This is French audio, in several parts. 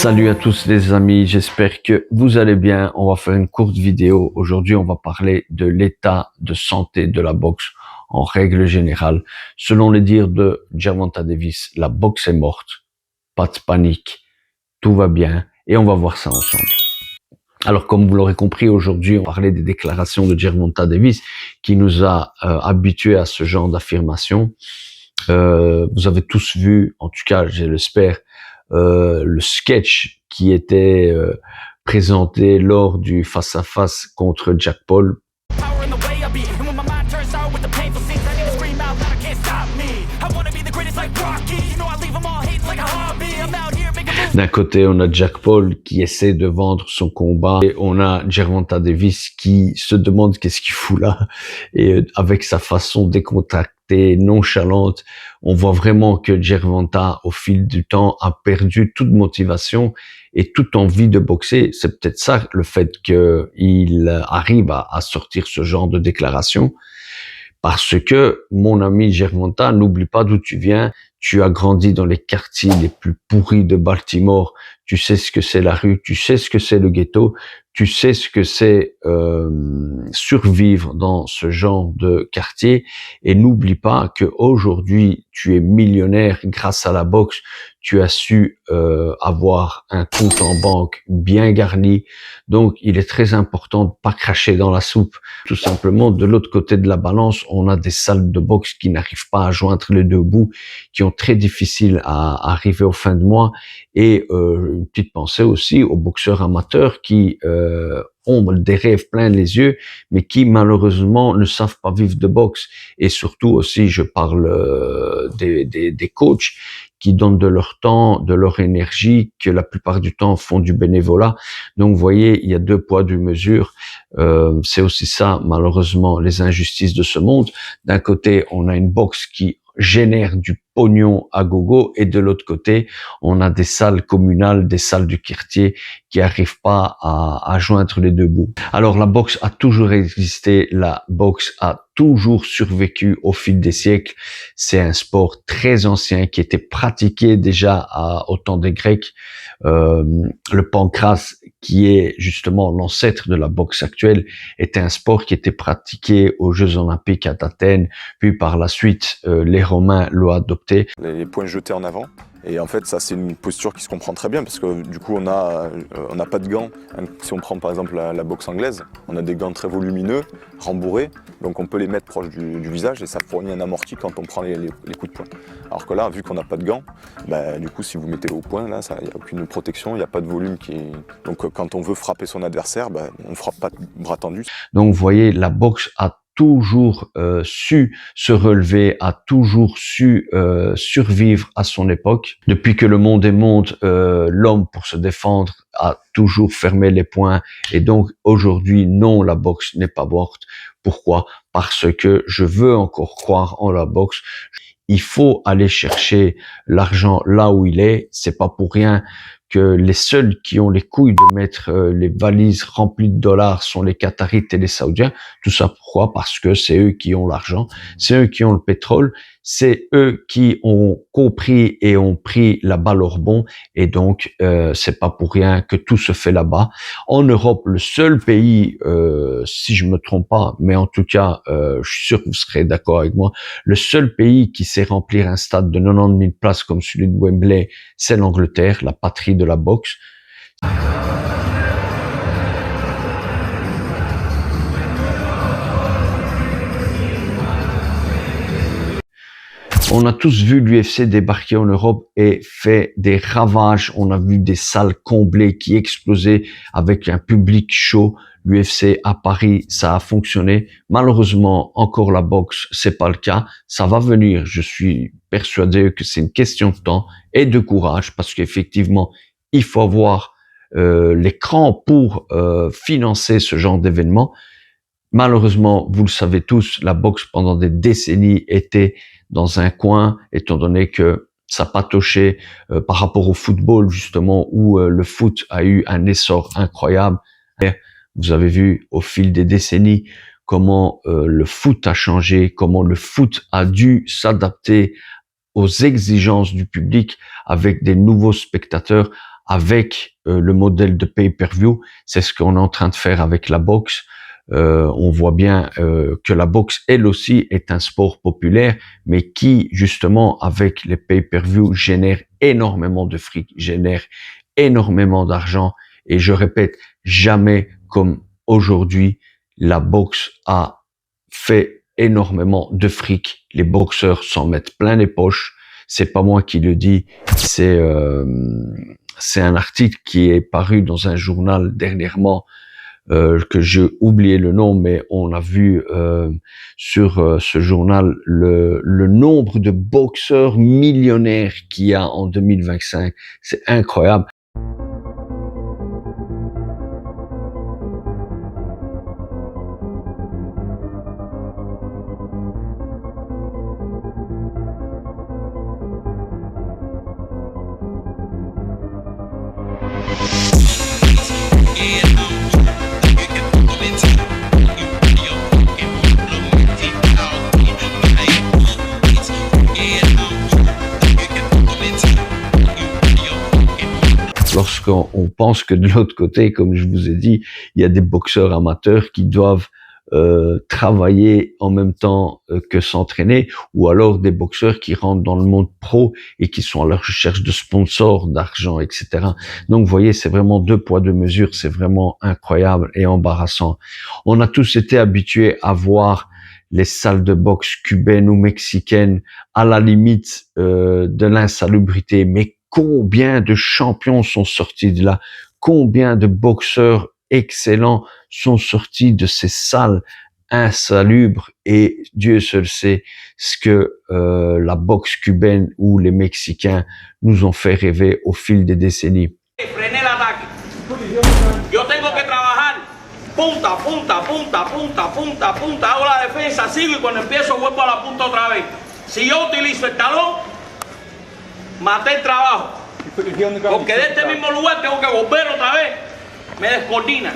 Salut à tous les amis, j'espère que vous allez bien. On va faire une courte vidéo. Aujourd'hui, on va parler de l'état de santé de la boxe en règle générale. Selon les dires de Gervonta Davis, la boxe est morte. Pas de panique. Tout va bien et on va voir ça ensemble. Alors, comme vous l'aurez compris, aujourd'hui, on va parler des déclarations de Gervonta Davis qui nous a habitués à ce genre d'affirmation. Vous avez tous vu, en tout cas, je l'espère, le sketch qui était présenté lors du face-à-face contre Jack Paul. D'un côté, on a Jack Paul qui essaie de vendre son combat et on a Gervonta Davis qui se demande qu'est-ce qu'il fout là. Et avec sa façon décontractée, nonchalante, on voit vraiment que Gervonta, au fil du temps, a perdu toute motivation et toute envie de boxer. C'est peut-être ça le fait qu'il arrive à sortir ce genre de déclaration. Parce que, mon ami Gervonta, n'oublie pas d'où tu viens. Tu as grandi dans les quartiers les plus pourris de Baltimore. Tu sais ce que c'est la rue, tu sais ce que c'est le ghetto, tu sais ce que c'est survivre dans ce genre de quartier. Et n'oublie pas que aujourd'hui, tu es millionnaire grâce à la boxe. Tu as su avoir un compte en banque bien garni. Donc, il est très important de pas cracher dans la soupe. Tout simplement, de l'autre côté de la balance, on a des salles de boxe qui n'arrivent pas à joindre les deux bouts, qui ont très difficile à arriver aux fins de mois. Et une petite pensée aussi aux boxeurs amateurs qui ont des rêves plein les yeux, mais qui malheureusement ne savent pas vivre de boxe. Et surtout aussi, je parle des coachs qui donnent de leur temps, de leur énergie, que la plupart du temps font du bénévolat. Donc, vous voyez, il y a deux poids, deux mesures. C'est aussi ça, malheureusement, les injustices de ce monde. D'un côté, on a une boxe qui génère du pognon à gogo et de l'autre côté, on a des salles communales, des salles du quartier qui arrivent pas à joindre les deux bouts. Alors, la boxe a toujours existé, la boxe a toujours survécu au fil des siècles. C'est un sport très ancien qui était pratiqué déjà au temps des Grecs. Le pancrace, qui est justement l'ancêtre de la boxe actuelle, était un sport qui était pratiqué aux Jeux Olympiques à Athènes, puis par la suite, les Romains l'ont adopté. Les poings jetés en avant. Et en fait, ça, c'est une posture qui se comprend très bien parce que du coup, on n'a pas de gants. Si on prend par exemple la boxe anglaise, on a des gants très volumineux, rembourrés, donc on peut les mettre proche du visage et ça fournit un amorti quand on prend les coups de poing. Alors que là, vu qu'on n'a pas de gants, du coup, si vous mettez au poing, là, il n'y a aucune protection, il n'y a pas de volume qui est... Donc quand on veut frapper son adversaire, on ne frappe pas de bras tendus. Donc vous voyez, la boxe a toujours su se relever, a toujours su survivre à son époque. Depuis que le monde est monde, l'homme, pour se défendre, a toujours fermé les poings. Et donc aujourd'hui, non, la boxe n'est pas morte. Pourquoi? Parce que je veux encore croire en la boxe. Il faut aller chercher l'argent là où il est. C'est pas pour rien que les seuls qui ont les couilles de mettre les valises remplies de dollars sont les Qatarites et les Saoudiens. Tout ça pourquoi? Parce que c'est eux qui ont l'argent, c'est eux qui ont le pétrole, c'est eux qui ont compris et ont pris la balle au rebond. Et donc, c'est pas pour rien que tout se fait là-bas. En Europe, le seul pays, si je me trompe pas, mais en tout cas, je suis sûr que vous serez d'accord avec moi, le seul pays qui sait remplir un stade de 90 000 places comme celui de Wembley, c'est l'Angleterre, la patrie de la boxe. On a tous vu l'UFC débarquer en Europe et fait des ravages. On a vu des salles comblées qui explosaient avec un public chaud. L'UFC à Paris, ça a fonctionné. Malheureusement, encore la boxe, c'est pas le cas. Ça va venir. Je suis persuadé que c'est une question de temps et de courage parce qu'effectivement, il faut avoir l'écran pour financer ce genre d'événement. Malheureusement, vous le savez tous, la boxe pendant des décennies était dans un coin, étant donné que ça patauchait par rapport au football justement, où le foot a eu un essor incroyable. Et vous avez vu au fil des décennies comment le foot a changé, comment le foot a dû s'adapter aux exigences du public avec des nouveaux spectateurs, avec le modèle de pay-per-view. C'est ce qu'on est en train de faire avec la boxe. On voit bien que la boxe, elle aussi, est un sport populaire, mais qui, justement, avec les pay-per-view, génère énormément de fric, génère énormément d'argent. Et je répète, jamais comme aujourd'hui, la boxe a fait énormément de fric. Les boxeurs s'en mettent plein les poches. C'est pas moi qui le dis, c'est un article qui est paru dans un journal dernièrement, que j'ai oublié le nom, mais on a vu sur ce journal le nombre de boxeurs millionnaires qu'il y a en 2025. C'est incroyable. Lorsqu'on pense que de l'autre côté, comme je vous ai dit, il y a des boxeurs amateurs qui doivent travailler en même temps que s'entraîner, ou alors des boxeurs qui rentrent dans le monde pro et qui sont à la recherche de sponsors, d'argent, etc. Donc, vous voyez, c'est vraiment deux poids, deux mesures. C'est vraiment incroyable et embarrassant. On a tous été habitués à voir les salles de boxe cubaines ou mexicaines à la limite de l'insalubrité, mais combien de champions sont sortis de là? Combien de boxeurs excellents sont sortis de ces salles insalubres? Et Dieu seul sait ce que la boxe cubaine ou les Mexicains nous ont fait rêver au fil des décennies. Frené el ataque. Yo tengo que trabajar punta, punta, punta, punta, punta, punta. Hago la defensa, sigo y cuando empiezo vuelvo a la punta otra vez. Si yo utilizo el talón, maté el trabajo. Porque de este mismo lugar tengo que volver otra vez. Me descoordinan.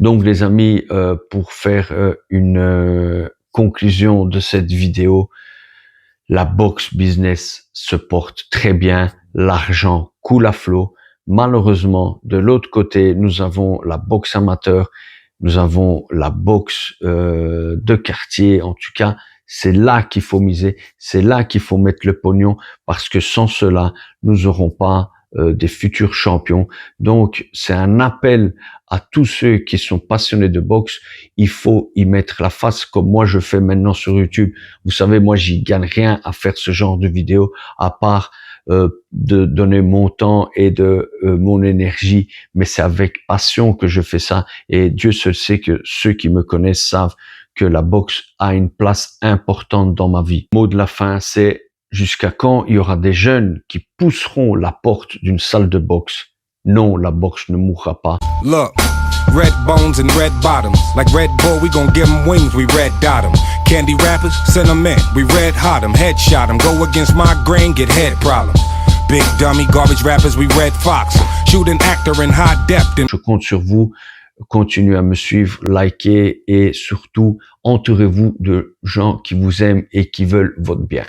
Donc les amis, pour faire une conclusion de cette vidéo, la boxe business se porte très bien, l'argent coule à flot. Malheureusement, de l'autre côté, nous avons la boxe amateur, nous avons la boxe de quartier. En tout cas, c'est là qu'il faut miser, c'est là qu'il faut mettre le pognon, parce que sans cela, nous n'aurons pas des futurs champions. Donc, c'est un appel à tous ceux qui sont passionnés de boxe. Il faut y mettre la face, comme moi je fais maintenant sur YouTube. Vous savez, moi j'y gagne rien à faire ce genre de vidéo, à part de donner mon temps et de mon énergie, mais c'est avec passion que je fais ça. Et Dieu seul sait que ceux qui me connaissent savent que la boxe a une place importante dans ma vie. Mot de la fin, c'est: jusqu'à quand il y aura des jeunes qui pousseront la porte d'une salle de boxe? Non, la boxe ne mourra pas. Look, red bones and red bottoms. Like Red Bull, we gon' give them wings, we red dot them. Candy rappers, send them in, we red hot them, headshot them. Go against my grain, get head problems. Big dummy, garbage rappers, we red fox. Shoot an actor in high depth. Je compte sur vous. Continuez à me suivre, likez et surtout, entourez-vous de gens qui vous aiment et qui veulent votre bien.